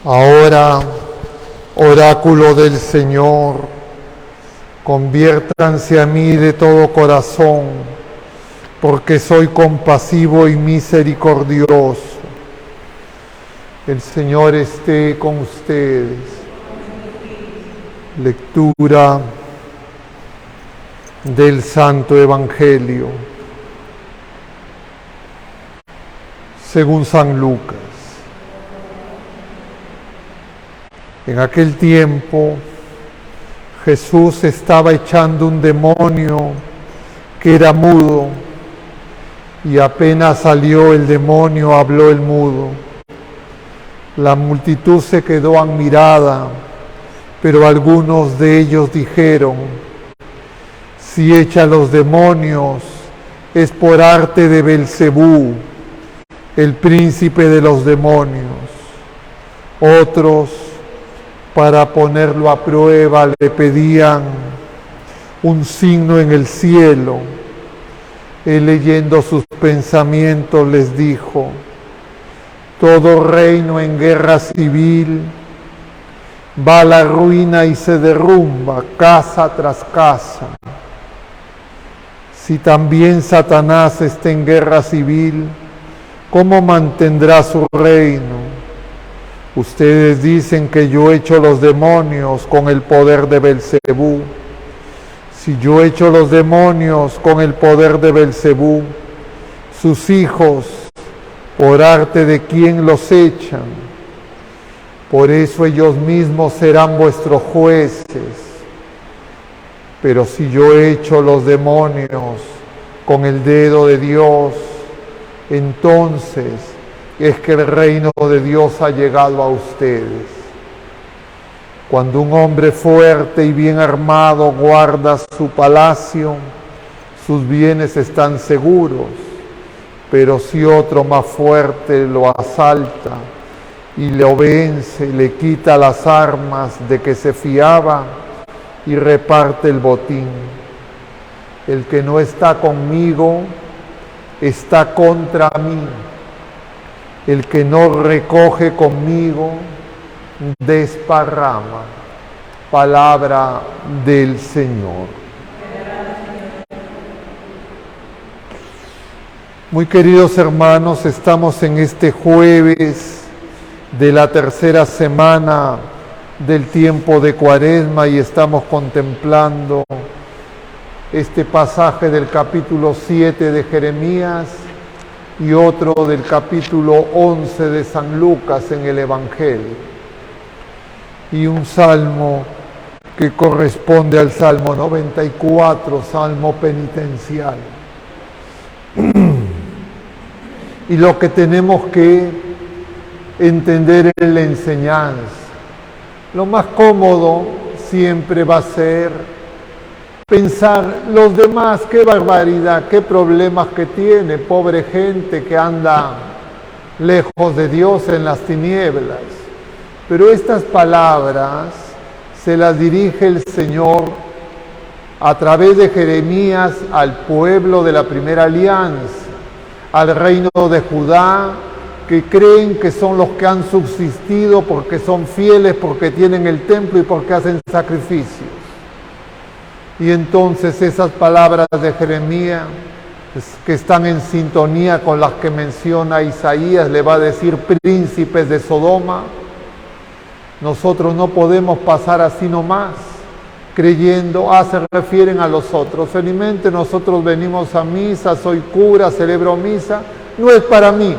Ahora, oráculo del Señor, conviértanse a mí de todo corazón, porque soy compasivo y misericordioso. El Señor esté con ustedes. Lectura del Santo Evangelio según San Lucas. En aquel tiempo, Jesús estaba echando un demonio que era mudo, y apenas salió el demonio, habló el mudo. La multitud se quedó admirada, pero algunos de ellos dijeron: si echa los demonios, es por arte de Belcebú, el príncipe de los demonios. Otros, para ponerlo a prueba, le pedían un signo en el cielo. Él, leyendo sus pensamientos, les dijo: todo reino en guerra civil va a la ruina y se derrumba casa tras casa. Si también Satanás está en guerra civil, ¿cómo mantendrá su reino? Ustedes dicen que yo echo los demonios con el poder de Belcebú. Si yo echo los demonios con el poder de Belcebú, sus hijos, ¿por arte de quién los echan? Por eso ellos mismos serán vuestros jueces. Pero si yo echo los demonios con el dedo de Dios, entonces es que el reino de Dios ha llegado a ustedes. Cuando un hombre fuerte y bien armado guarda su palacio, sus bienes están seguros. Pero si otro más fuerte lo asalta y le vence, le quita las armas de que se fiaba y reparte el botín. El que no está conmigo está contra mí. El que no recoge conmigo desparrama. Palabra del Señor. Muy queridos hermanos, estamos en este jueves de la tercera semana del tiempo de Cuaresma y estamos contemplando este pasaje del capítulo 7 de Jeremías y otro del capítulo 11 de San Lucas en el Evangelio, y un salmo que corresponde al Salmo 94, salmo penitencial. Y lo que tenemos que entender en la enseñanza, lo más cómodo siempre va a ser pensar los demás, qué barbaridad, qué problemas que tiene, pobre gente que anda lejos de Dios en las tinieblas. Pero estas palabras se las dirige el Señor a través de Jeremías al pueblo de la primera alianza, al reino de Judá, que creen que son los que han subsistido porque son fieles, porque tienen el templo y porque hacen sacrificios. Y entonces esas palabras de Jeremías, que están en sintonía con las que menciona Isaías, le va a decir príncipes de Sodoma. Nosotros no podemos pasar así nomás, creyendo, se refieren a los otros. Felizmente nosotros venimos a misa, soy cura, celebro misa, no es para mí.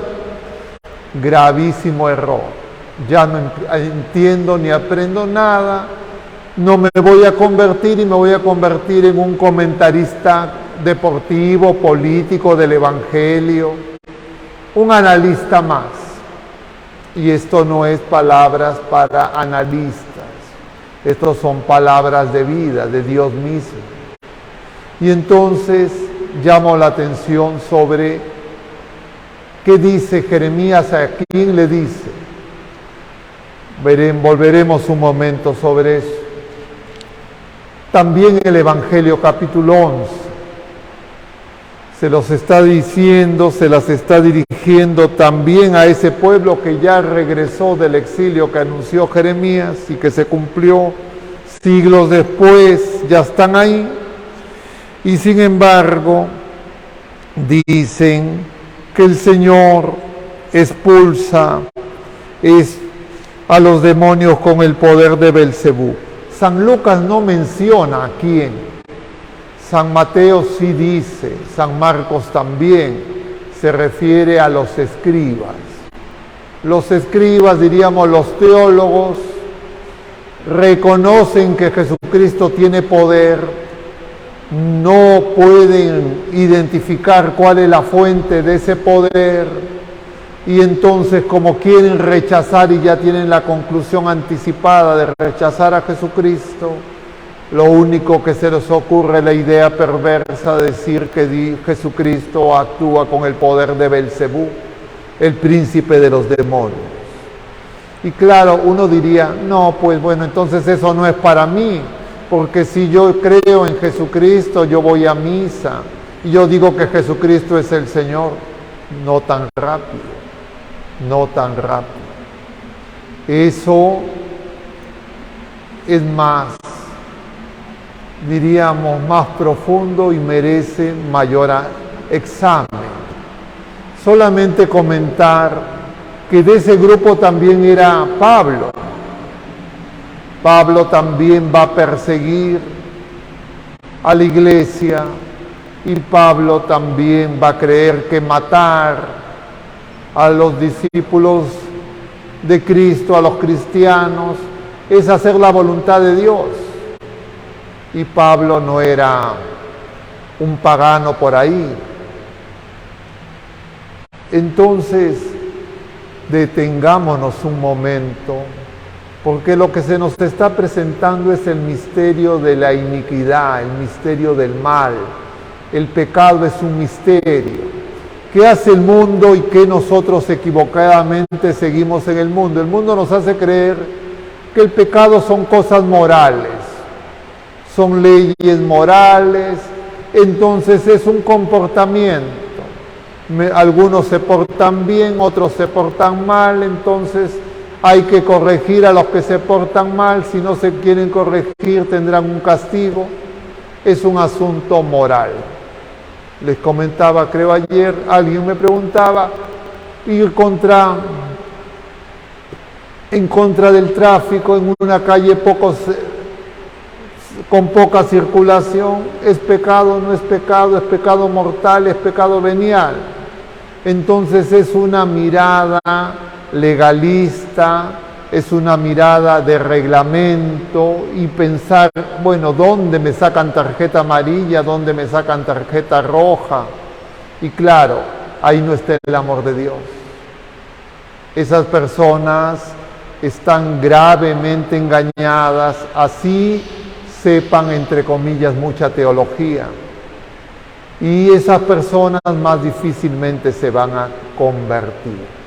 Gravísimo error. Ya no entiendo ni aprendo nada, no me voy a convertir y me voy a convertir en un comentarista deportivo, político del Evangelio, un analista más. Y esto no es palabras para analistas. Estas son palabras de vida, de Dios mismo. Y entonces llamo la atención sobre qué dice Jeremías, a quién le dice. Volveremos un momento sobre eso. También el Evangelio capítulo 11 se los está diciendo, se las está dirigiendo también a ese pueblo que ya regresó del exilio que anunció Jeremías y que se cumplió siglos después, ya están ahí. Y sin embargo, dicen que el Señor expulsa a los demonios con el poder de Belcebú. San Lucas no menciona a quién. San Mateo sí dice, San Marcos también, se refiere a los escribas. Los escribas, diríamos los teólogos, reconocen que Jesucristo tiene poder, no pueden identificar cuál es la fuente de ese poder, y entonces como quieren rechazar y ya tienen la conclusión anticipada de rechazar a Jesucristo, lo único que se les ocurre es la idea perversa de decir que Jesucristo actúa con el poder de Belcebú, el príncipe de los demonios. Y claro, uno diría, no, pues bueno, entonces eso no es para mí, porque si yo creo en Jesucristo, yo voy a misa, y yo digo que Jesucristo es el Señor. No tan rápido, no tan rápido. Eso es más, diríamos, más profundo y merece mayor examen. Solamente comentar que de ese grupo también era Pablo. Pablo también va a perseguir a la iglesia y Pablo también va a creer que matar a los discípulos de Cristo, a los cristianos, es hacer la voluntad de Dios. Y Pablo no era un pagano por ahí. Entonces, detengámonos un momento, porque lo que se nos está presentando es el misterio de la iniquidad, el misterio del mal. El pecado es un misterio. ¿Qué hace el mundo y qué nosotros equivocadamente seguimos en el mundo? El mundo nos hace creer que el pecado son cosas morales, son leyes morales, entonces es un comportamiento. Algunos se portan bien, otros se portan mal, entonces hay que corregir a los que se portan mal, si no se quieren corregir tendrán un castigo. Es un asunto moral. Les comentaba, creo ayer, alguien me preguntaba, ir en contra del tráfico en una calle con poca circulación, ¿es pecado? ¿No es pecado? ¿Es pecado mortal? ¿Es pecado venial? Entonces es una mirada legalista, es una mirada de reglamento y pensar, bueno, ¿dónde me sacan tarjeta amarilla? ¿Dónde me sacan tarjeta roja? Y claro, ahí no está el amor de Dios. Esas personas están gravemente engañadas, así sepan, entre comillas, mucha teología. Y esas personas más difícilmente se van a convertir.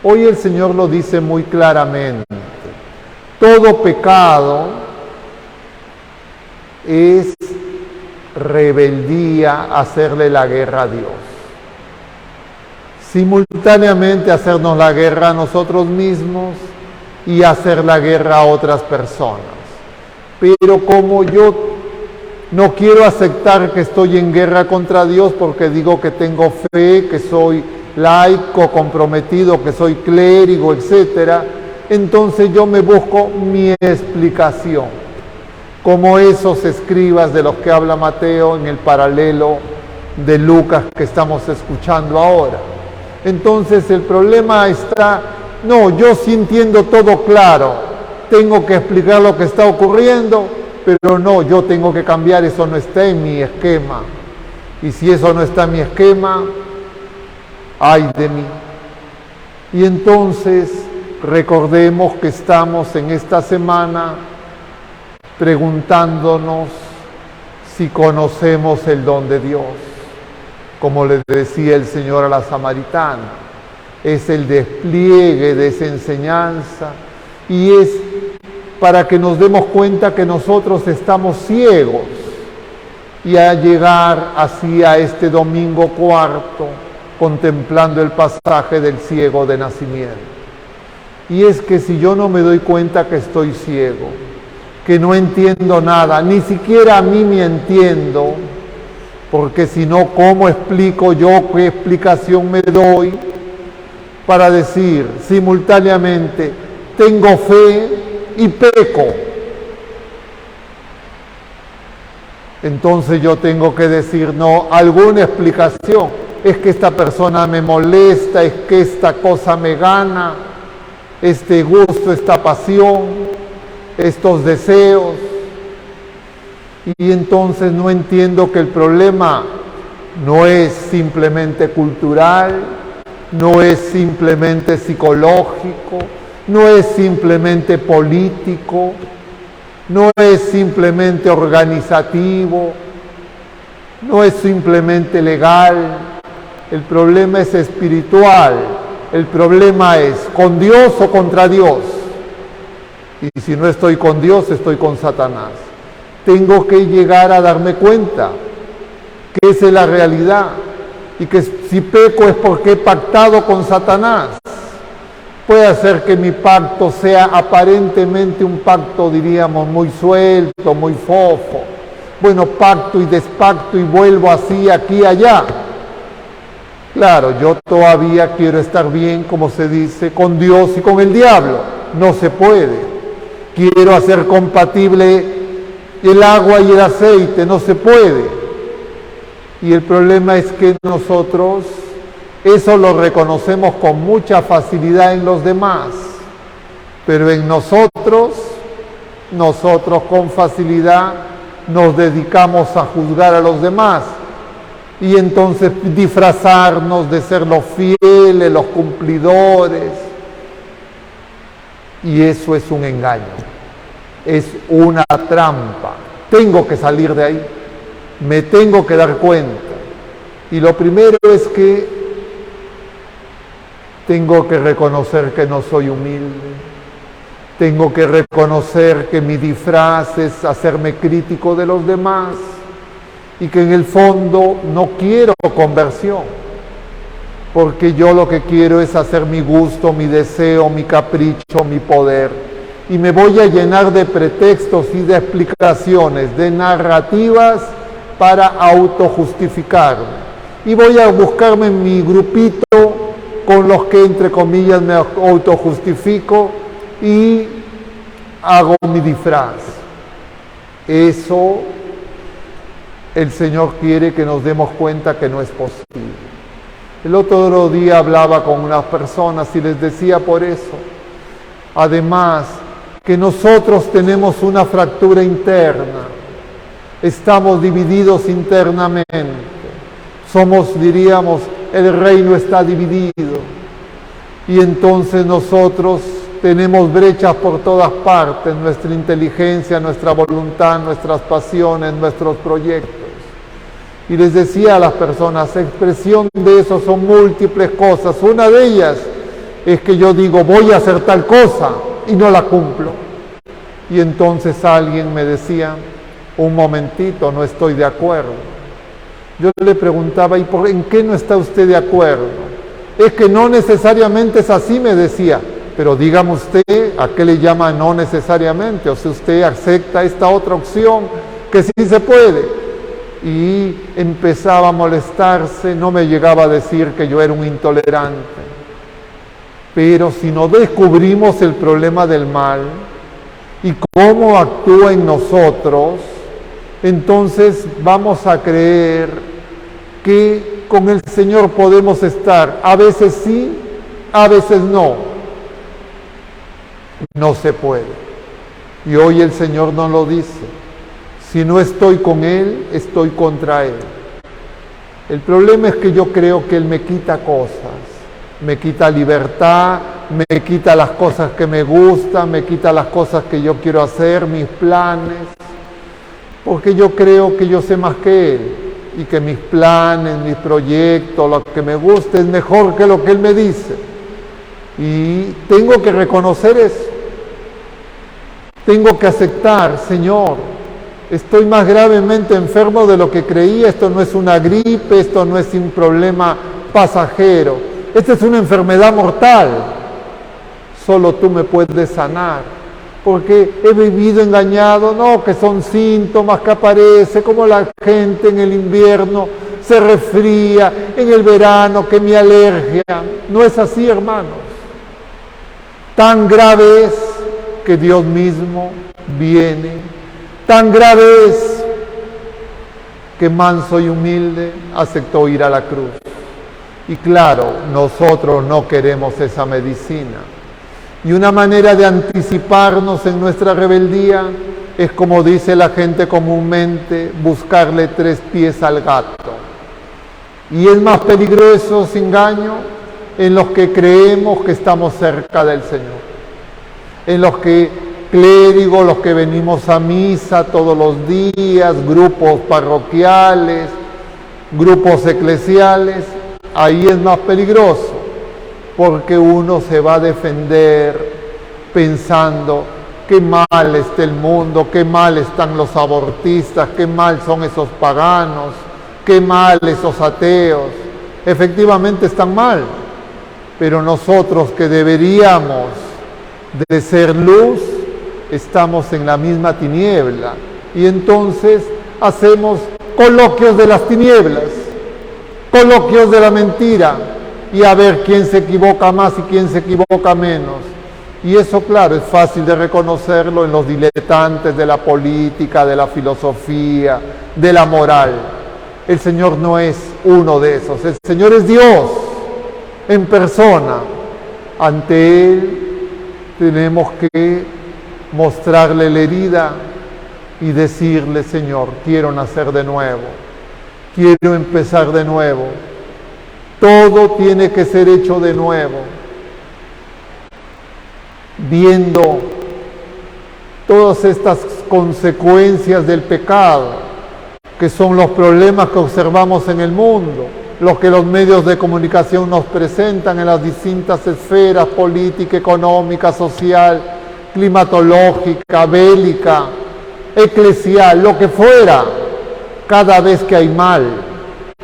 Hoy el Señor lo dice muy claramente. Todo pecado es rebeldía, hacerle la guerra a Dios. Simultáneamente hacernos la guerra a nosotros mismos y hacer la guerra a otras personas. Pero como yo no quiero aceptar que estoy en guerra contra Dios porque digo que tengo fe, que soy laico, comprometido, que soy clérigo, etcétera, entonces yo me busco mi explicación, como esos escribas de los que habla Mateo en el paralelo de Lucas que estamos escuchando ahora. Entonces el problema está, no, yo sí entiendo todo claro, tengo que explicar lo que está ocurriendo, pero no, yo tengo que cambiar, eso no está en mi esquema. Y si eso no está en mi esquema, ¡ay de mí! Y entonces recordemos que estamos en esta semana preguntándonos si conocemos el don de Dios. Como le decía el Señor a la samaritana, es el despliegue de esa enseñanza y es para que nos demos cuenta que nosotros estamos ciegos y a llegar así a este domingo cuarto, contemplando el pasaje del ciego de nacimiento. Y es que si yo no me doy cuenta que estoy ciego, que no entiendo nada, ni siquiera a mí me entiendo, porque si no, ¿cómo explico yo? ¿Qué explicación me doy para decir simultáneamente, tengo fe y peco? Entonces yo tengo que decir, no, alguna explicación. Es que esta persona me molesta, es que esta cosa me gana, este gusto, esta pasión, estos deseos. Y entonces no entiendo que el problema no es simplemente cultural, no es simplemente psicológico, no es simplemente político, no es simplemente organizativo, no es simplemente legal. El problema es espiritual, el problema es con Dios o contra Dios. Y si no estoy con Dios, estoy con Satanás. Tengo que llegar a darme cuenta que esa es la realidad y que si peco es porque he pactado con Satanás. Puede ser que mi pacto sea aparentemente un pacto, diríamos, muy suelto, muy fofo. Bueno, pacto y despacto y vuelvo así, aquí, allá. Claro, yo todavía quiero estar bien, como se dice, con Dios y con el diablo. No se puede. Quiero hacer compatible el agua y el aceite, no se puede. Y el problema es que nosotros eso lo reconocemos con mucha facilidad en los demás, pero en nosotros con facilidad nos dedicamos a juzgar a los demás y entonces disfrazarnos de ser los fieles, los cumplidores. Y eso es un engaño, es una trampa. Tengo que salir de ahí, me tengo que dar cuenta. Y lo primero es que tengo que reconocer que no soy humilde. Tengo que reconocer que mi disfraz es hacerme crítico de los demás y que en el fondo no quiero conversión, porque yo lo que quiero es hacer mi gusto, mi deseo, mi capricho, mi poder. Y me voy a llenar de pretextos y de explicaciones, de narrativas para autojustificarme. Y voy a buscarme en mi grupito con los que, entre comillas, me autojustifico y hago mi disfraz. Eso el Señor quiere que nos demos cuenta que no es posible. El otro día hablaba con unas personas y les decía por eso, además, que nosotros tenemos una fractura interna, estamos divididos internamente, somos, diríamos, el reino está dividido y entonces nosotros tenemos brechas por todas partes, nuestra inteligencia, nuestra voluntad, nuestras pasiones, nuestros proyectos. Y les decía a las personas, expresión de eso son múltiples cosas. Una de ellas es que yo digo, voy a hacer tal cosa y no la cumplo. Y entonces alguien me decía, un momentito, no estoy de acuerdo. Yo le preguntaba, ¿y en qué no está usted de acuerdo? Es que no necesariamente es así, me decía. Pero dígame usted, ¿a qué le llama no necesariamente? O sea, usted acepta esta otra opción, que sí se puede. Y empezaba a molestarse, no me llegaba a decir que yo era un intolerante. Pero si no descubrimos el problema del mal y cómo actúa en nosotros, entonces vamos a creer que con el Señor podemos estar, a veces sí, a veces no. No se puede. Y hoy el Señor nos lo dice. Si no estoy con Él, estoy contra Él. El problema es que yo creo que Él me quita cosas. Me quita libertad, me quita las cosas que me gustan, me quita las cosas que yo quiero hacer, mis planes. Porque yo creo que yo sé más que Él. Y que mis planes, mis proyectos, lo que me gusta es mejor que lo que Él me dice. Y tengo que reconocer eso. Tengo que aceptar, Señor, Estoy más gravemente enfermo de lo que creía, esto no es una gripe, esto no es un problema pasajero, esta es una enfermedad mortal. Solo tú me puedes sanar, porque he vivido engañado, no, que son síntomas que aparecen, como la gente en el invierno se resfría, en el verano que me alergia. No es así, hermanos. Tan grave es que Dios mismo viene, tan grave es que manso y humilde aceptó ir a la cruz. Y claro, nosotros no queremos esa medicina. Y una manera de anticiparnos en nuestra rebeldía es, como dice la gente comúnmente, buscarle 3 pies al gato. Y es más peligroso ese engaño en los que creemos que estamos cerca del Señor, en los que clérigos, los que venimos a misa todos los días, grupos parroquiales, grupos eclesiales, ahí es más peligroso, porque uno se va a defender pensando qué mal está el mundo, qué mal están los abortistas, qué mal son esos paganos, qué mal esos ateos. Efectivamente están mal, pero nosotros que deberíamos de ser luz, estamos en la misma tiniebla, y entonces hacemos coloquios de las tinieblas, coloquios de la mentira, y a ver quién se equivoca más y quién se equivoca menos. Y eso, claro, es fácil de reconocerlo en los diletantes de la política, de la filosofía, de la moral. El Señor no es uno de esos, el Señor es Dios en persona. Ante Él tenemos que mostrarle la herida y decirle: Señor, quiero nacer de nuevo, quiero empezar de nuevo. Todo tiene que ser hecho de nuevo, viendo todas estas consecuencias del pecado, que son los problemas que observamos en el mundo, los que los medios de comunicación nos presentan en las distintas esferas: política, económica, social, climatológica, bélica, eclesial, lo que fuera. Cada vez que hay mal,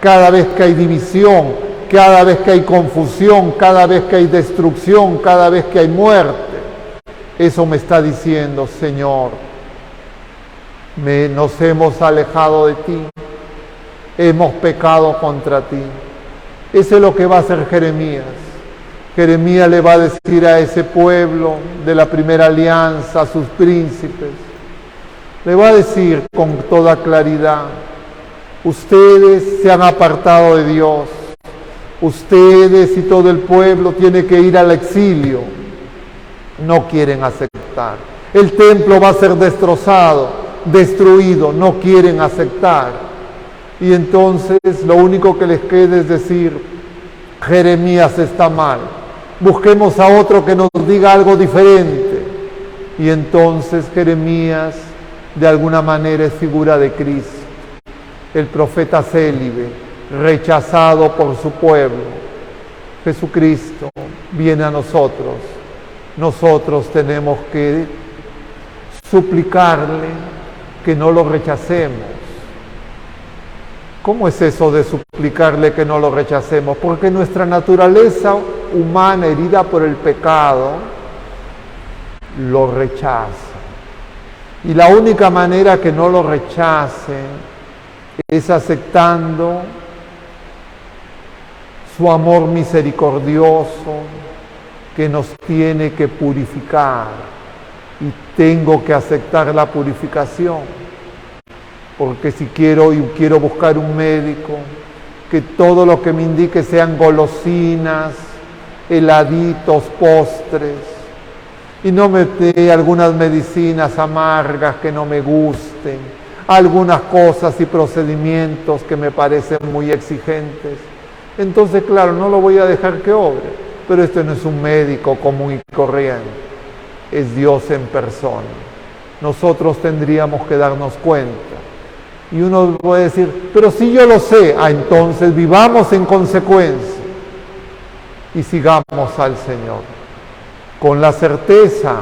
cada vez que hay división, cada vez que hay confusión, cada vez que hay destrucción, cada vez que hay muerte, eso me está diciendo: Señor, nos hemos alejado de ti, hemos pecado contra ti. Eso es lo que va a hacer Jeremías. Jeremías le va a decir a ese pueblo de la primera alianza, a sus príncipes, le va a decir con toda claridad: ustedes se han apartado de Dios, ustedes y todo el pueblo tiene que ir al exilio, no quieren aceptar. El templo va a ser destrozado, destruido, no quieren aceptar. Y entonces lo único que les queda es decir: Jeremías está mal, busquemos a otro que nos diga algo diferente. Y entonces Jeremías de alguna manera es figura de Cristo, el profeta célibe, rechazado por su pueblo. Jesucristo viene a nosotros. Nosotros tenemos que suplicarle que no lo rechacemos. ¿Cómo es eso de suplicarle que no lo rechacemos? Porque nuestra naturaleza humana, herida por el pecado, lo rechaza. Y la única manera que no lo rechace es aceptando su amor misericordioso, que nos tiene que purificar. Y tengo que aceptar la purificación, porque si quiero buscar un médico, que todo lo que me indique sean golosinas, heladitos, postres, y no me dé algunas medicinas amargas que no me gusten, algunas cosas y procedimientos que me parecen muy exigentes. Entonces, claro, no lo voy a dejar que obre, pero este no es un médico común y corriente, es Dios en persona. Nosotros tendríamos que darnos cuenta. Y uno puede decir: pero si yo lo sé, entonces vivamos en consecuencia y sigamos al Señor, con la certeza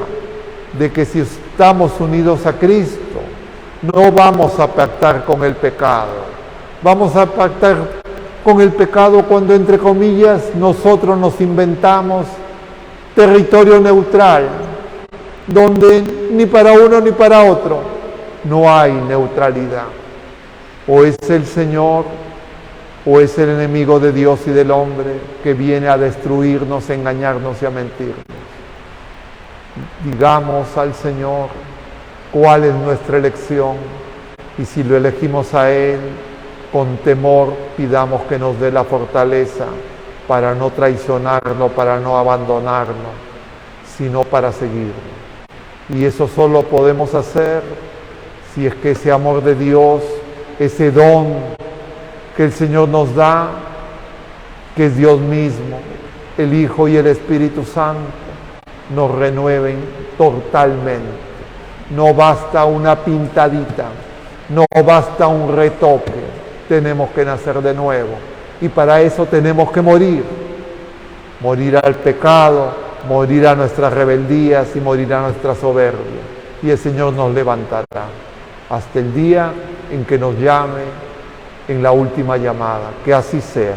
de que si estamos unidos a Cristo, No vamos a pactar con el pecado. Vamos a pactar con el pecado cuando, entre comillas, nosotros nos inventamos territorio neutral, donde ni para uno ni para otro no hay neutralidad. O es el Señor o es el enemigo de Dios y del hombre que viene a destruirnos, a engañarnos y a mentirnos. Digamos al Señor cuál es nuestra elección, y si lo elegimos a Él, con temor pidamos que nos dé la fortaleza para no traicionarlo, para no abandonarlo, sino para seguirlo. Y eso solo podemos hacer si es que ese amor de Dios, ese don que el Señor nos da, que es Dios mismo, el Hijo y el Espíritu Santo, nos renueven totalmente. No basta una pintadita, no basta un retoque, tenemos que nacer de nuevo. Y para eso tenemos que morir al pecado, morir a nuestras rebeldías y morir a nuestra soberbia. Y el Señor nos levantará hasta el día en que nos llame en la última llamada. Que así sea.